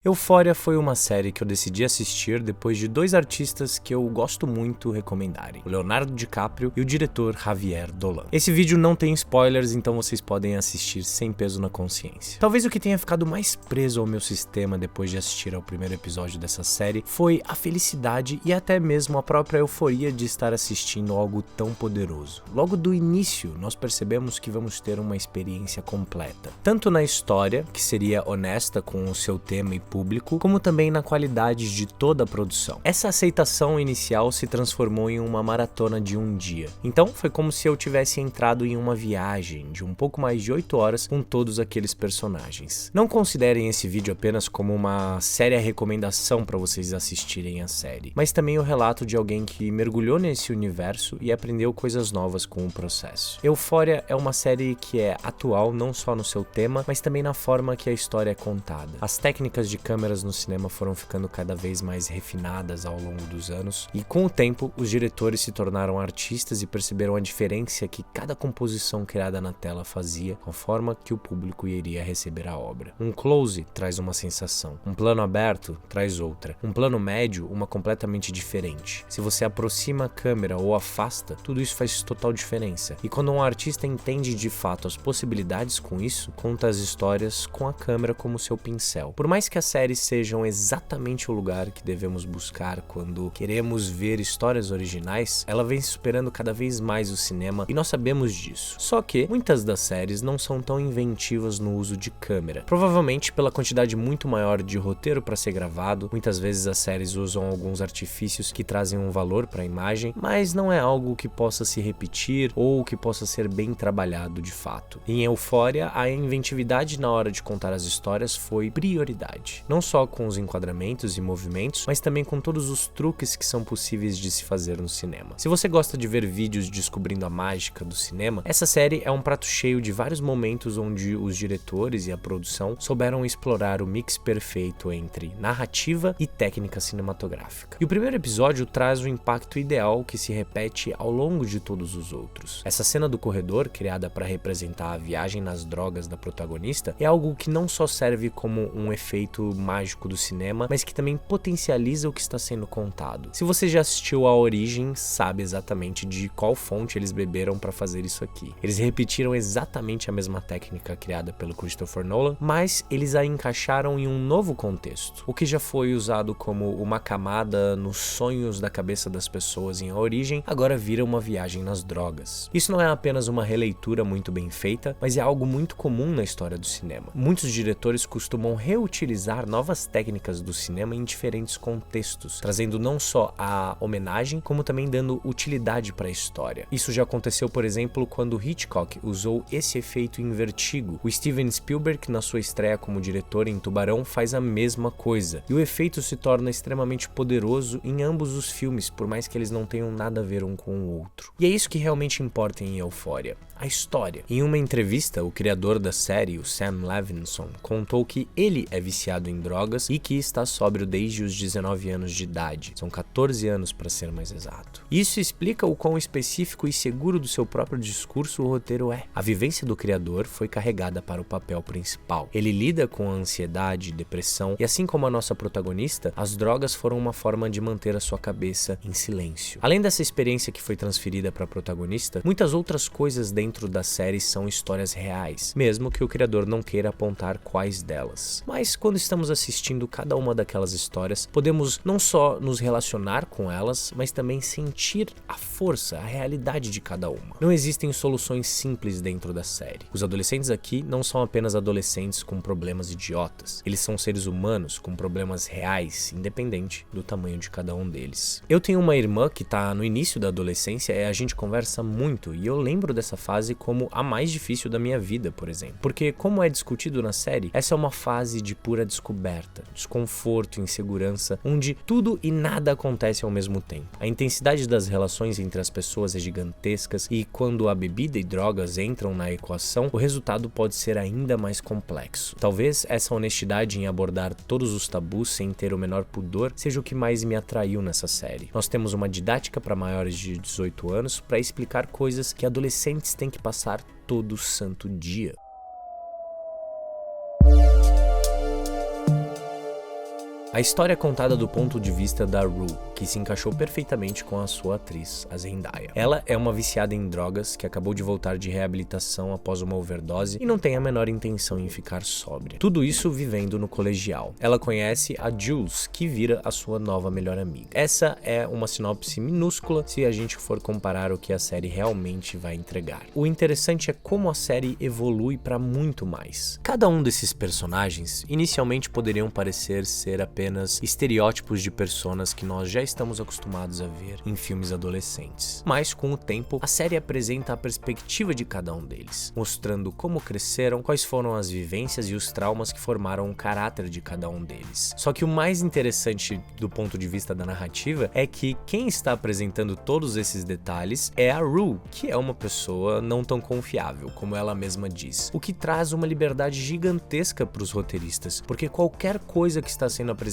Euphoria foi uma série que eu decidi assistir depois de dois artistas que eu gosto muito recomendarem, o Leonardo DiCaprio e o diretor Javier Dolan. Esse vídeo não tem spoilers, então vocês podem assistir sem peso na consciência. Talvez o que tenha ficado mais preso ao meu sistema depois de assistir ao primeiro episódio dessa série foi a felicidade e até mesmo a própria euforia de estar assistindo algo tão poderoso. Logo do início, nós percebemos que vamos ter uma experiência completa, tanto na história, que seria honesta com o seu tema e público, como também na qualidade de toda a produção. Essa aceitação inicial se transformou em uma maratona de um dia. Então foi como se eu tivesse entrado em uma viagem de um pouco mais de 8 horas com todos aqueles personagens. Não considerem esse vídeo apenas como uma séria recomendação para vocês assistirem a série, mas também o relato de alguém que mergulhou nesse universo e aprendeu coisas novas com o processo. Euphoria é uma série que é atual não só no seu tema, mas também na forma que a história é contada. As técnicas de câmeras no cinema foram ficando cada vez mais refinadas ao longo dos anos, e com o tempo os diretores se tornaram artistas e perceberam a diferença que cada composição criada na tela fazia com a forma que o público iria receber a obra. Um close traz uma sensação, um plano aberto traz outra, um plano médio uma completamente diferente. Se você aproxima a câmera ou afasta, tudo isso faz total diferença, e quando um artista entende de fato as possibilidades com isso, conta as histórias com a câmera como seu pincel. Por mais que as séries sejam exatamente o lugar que devemos buscar quando queremos ver histórias originais, ela vem superando cada vez mais o cinema e nós sabemos disso. Só que muitas das séries não são tão inventivas no uso de câmera. Provavelmente pela quantidade muito maior de roteiro para ser gravado, muitas vezes as séries usam alguns artifícios que trazem um valor para a imagem, mas não é algo que possa se repetir ou que possa ser bem trabalhado de fato. Em Euphoria, a inventividade na hora de contar as histórias foi prioridade. Não só com os enquadramentos e movimentos, mas também com todos os truques que são possíveis de se fazer no cinema. Se você gosta de ver vídeos descobrindo a mágica do cinema, essa série é um prato cheio de vários momentos onde os diretores e a produção souberam explorar o mix perfeito entre narrativa e técnica cinematográfica. E o primeiro episódio traz o impacto ideal que se repete ao longo de todos os outros. Essa cena do corredor, criada para representar a viagem nas drogas da protagonista, é algo que não só serve como um efeito mágico do cinema, mas que também potencializa o que está sendo contado. Se você já assistiu A Origem, sabe exatamente de qual fonte eles beberam para fazer isso aqui. Eles repetiram exatamente a mesma técnica criada pelo Christopher Nolan, mas eles a encaixaram em um novo contexto. O que já foi usado como uma camada nos sonhos da cabeça das pessoas em A Origem, agora vira uma viagem nas drogas. Isso não é apenas uma releitura muito bem feita, mas é algo muito comum na história do cinema. Muitos diretores costumam reutilizar novas técnicas do cinema em diferentes contextos, trazendo não só a homenagem, como também dando utilidade para a história. Isso já aconteceu, por exemplo, quando Hitchcock usou esse efeito em Vertigo. O Steven Spielberg, na sua estreia como diretor em Tubarão, faz a mesma coisa, e o efeito se torna extremamente poderoso em ambos os filmes, por mais que eles não tenham nada a ver um com o outro. E é isso que realmente importa em Euphoria, a história. Em uma entrevista, o criador da série, o Sam Levinson, contou que ele é viciado em drogas e que está sóbrio desde os 19 anos de idade. São 14 anos para ser mais exato. Isso explica o quão específico e seguro do seu próprio discurso o roteiro é. A vivência do criador foi carregada para o papel principal. Ele lida com a ansiedade, depressão e, assim como a nossa protagonista, as drogas foram uma forma de manter a sua cabeça em silêncio. Além dessa experiência que foi transferida para a protagonista, muitas outras coisas dentro da série são histórias reais, mesmo que o criador não queira apontar quais delas. Mas quando estamos assistindo cada uma daquelas histórias, podemos não só nos relacionar com elas, mas também sentir a força, a realidade de cada uma. Não existem soluções simples dentro da série. Os adolescentes aqui não são apenas adolescentes com problemas idiotas. Eles são seres humanos com problemas reais, independente do tamanho de cada um deles. Eu tenho uma irmã que tá no início da adolescência e a gente conversa muito, e eu lembro dessa fase como a mais difícil da minha vida, por exemplo. Porque, como é discutido na série, essa é uma fase de pura descoberta, desconforto, insegurança, onde tudo e nada acontece ao mesmo tempo. A intensidade das relações entre as pessoas é gigantesca, e quando a bebida e drogas entram na equação, o resultado pode ser ainda mais complexo. Talvez essa honestidade em abordar todos os tabus sem ter o menor pudor seja o que mais me atraiu nessa série. Nós temos uma didática para maiores de 18 anos para explicar coisas que adolescentes têm que passar todo santo dia. A história é contada do ponto de vista da Rue, que se encaixou perfeitamente com a sua atriz, a Zendaya. Ela é uma viciada em drogas que acabou de voltar de reabilitação após uma overdose e não tem a menor intenção em ficar sóbria. Tudo isso vivendo no colegial. Ela conhece a Jules, que vira a sua nova melhor amiga. Essa é uma sinopse minúscula se a gente for comparar o que a série realmente vai entregar. O interessante é como a série evolui para muito mais. Cada um desses personagens inicialmente poderiam parecer ser apenas estereótipos de personas que nós já estamos acostumados a ver em filmes adolescentes. Mas com o tempo, a série apresenta a perspectiva de cada um deles, mostrando como cresceram, quais foram as vivências e os traumas que formaram o caráter de cada um deles. Só que o mais interessante do ponto de vista da narrativa é que quem está apresentando todos esses detalhes é a Rue, que é uma pessoa não tão confiável, como ela mesma diz, o que traz uma liberdade gigantesca para os roteiristas, porque qualquer coisa que está sendo apresentada,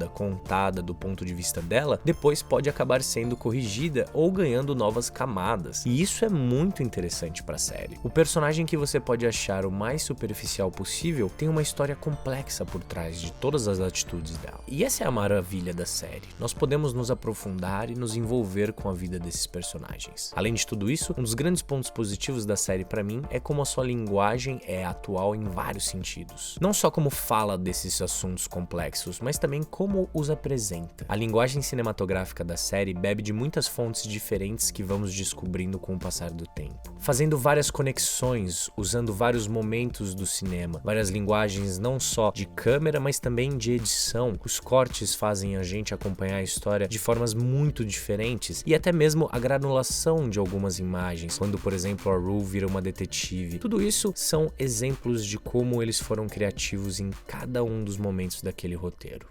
contada do ponto de vista dela, depois pode acabar sendo corrigida ou ganhando novas camadas. E isso é muito interessante para a série. O personagem que você pode achar o mais superficial possível tem uma história complexa por trás de todas as atitudes dela. E essa é a maravilha da série. Nós podemos nos aprofundar e nos envolver com a vida desses personagens. Além de tudo isso, um dos grandes pontos positivos da série para mim é como a sua linguagem é atual em vários sentidos. Não só como fala desses assuntos complexos, mas também como os apresenta. A linguagem cinematográfica da série bebe de muitas fontes diferentes que vamos descobrindo com o passar do tempo, fazendo várias conexões, usando vários momentos do cinema, várias linguagens não só de câmera, mas também de edição. Os cortes fazem a gente acompanhar a história de formas muito diferentes e até mesmo a granulação de algumas imagens, quando, por exemplo, a Rue vira uma detetive. Tudo isso são exemplos de como eles foram criativos em cada um dos momentos daquele roteiro.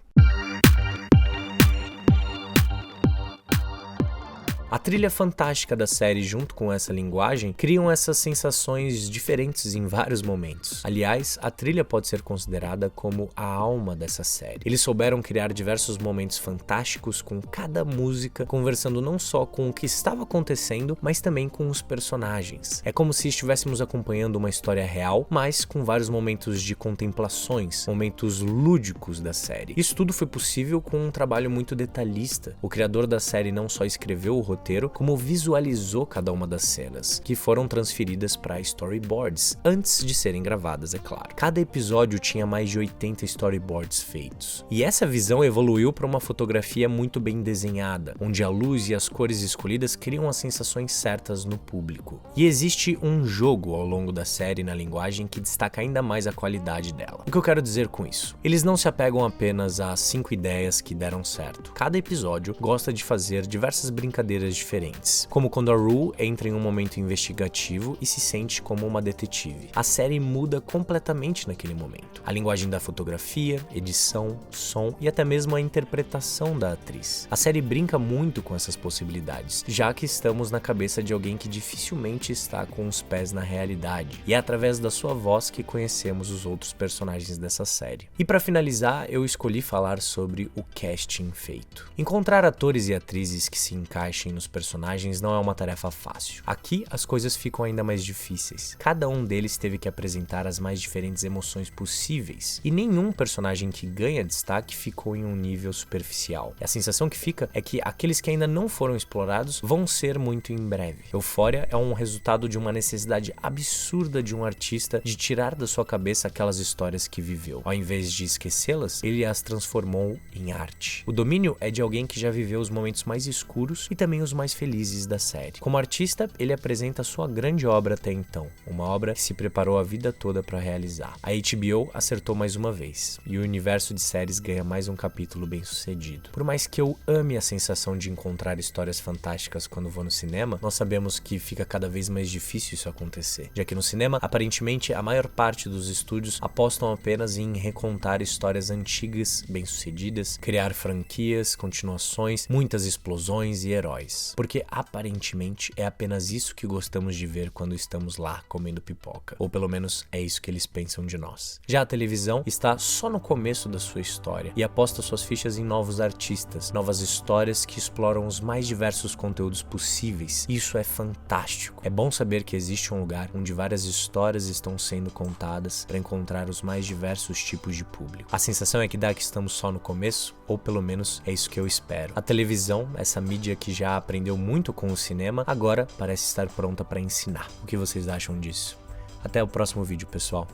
A trilha fantástica da série junto com essa linguagem criam essas sensações diferentes em vários momentos. Aliás, a trilha pode ser considerada como a alma dessa série. Eles souberam criar diversos momentos fantásticos com cada música, conversando não só com o que estava acontecendo, mas também com os personagens. É como se estivéssemos acompanhando uma história real, mas com vários momentos de contemplações, momentos lúdicos da série. Isso tudo foi possível com um trabalho muito detalhista. O criador da série não só escreveu o roteiro, como visualizou cada uma das cenas, que foram transferidas para storyboards, antes de serem gravadas, é claro. Cada episódio tinha mais de 80 storyboards feitos. E essa visão evoluiu para uma fotografia muito bem desenhada, onde a luz e as cores escolhidas criam as sensações certas no público. E existe um jogo ao longo da série na linguagem que destaca ainda mais a qualidade dela. O que eu quero dizer com isso? Eles não se apegam apenas às 5 ideias que deram certo. Cada episódio gosta de fazer diversas brincadeiras diferentes, como quando a Rue entra em um momento investigativo e se sente como uma detetive. A série muda completamente naquele momento. A linguagem da fotografia, edição, som e até mesmo a interpretação da atriz. A série brinca muito com essas possibilidades, já que estamos na cabeça de alguém que dificilmente está com os pés na realidade, e é através da sua voz que conhecemos os outros personagens dessa série. E para finalizar, eu escolhi falar sobre o casting feito. Encontrar atores e atrizes que se encaixem nos personagens não é uma tarefa fácil. Aqui as coisas ficam ainda mais difíceis. Cada um deles teve que apresentar as mais diferentes emoções possíveis, e nenhum personagem que ganha destaque ficou em um nível superficial. E a sensação que fica é que aqueles que ainda não foram explorados vão ser muito em breve. Euphoria é um resultado de uma necessidade absurda de um artista de tirar da sua cabeça aquelas histórias que viveu. Ao invés de esquecê-las, ele as transformou em arte. O domínio é de alguém que já viveu os momentos mais escuros e também os mais felizes da série. Como artista, ele apresenta sua grande obra até então, uma obra que se preparou a vida toda para realizar. A HBO acertou mais uma vez, e o universo de séries ganha mais um capítulo bem sucedido. Por mais que eu ame a sensação de encontrar histórias fantásticas quando vou no cinema, nós sabemos que fica cada vez mais difícil isso acontecer, já que no cinema, aparentemente, a maior parte dos estúdios apostam apenas em recontar histórias antigas, bem-sucedidas, criar franquias, continuações, muitas explosões e heróis. nós. Porque aparentemente é apenas isso que gostamos de ver quando estamos lá comendo pipoca. Ou pelo menos é isso que eles pensam de nós. Já a televisão está só no começo da sua história e aposta suas fichas em novos artistas, novas histórias que exploram os mais diversos conteúdos possíveis. Isso é fantástico. É bom saber que existe um lugar onde várias histórias estão sendo contadas para encontrar os mais diversos tipos de público. A sensação é que dá que estamos só no começo, ou pelo menos é isso que eu espero. A televisão, essa mídia que já aprendeu muito com o cinema, agora parece estar pronta para ensinar. O que vocês acham disso? Até o próximo vídeo, pessoal.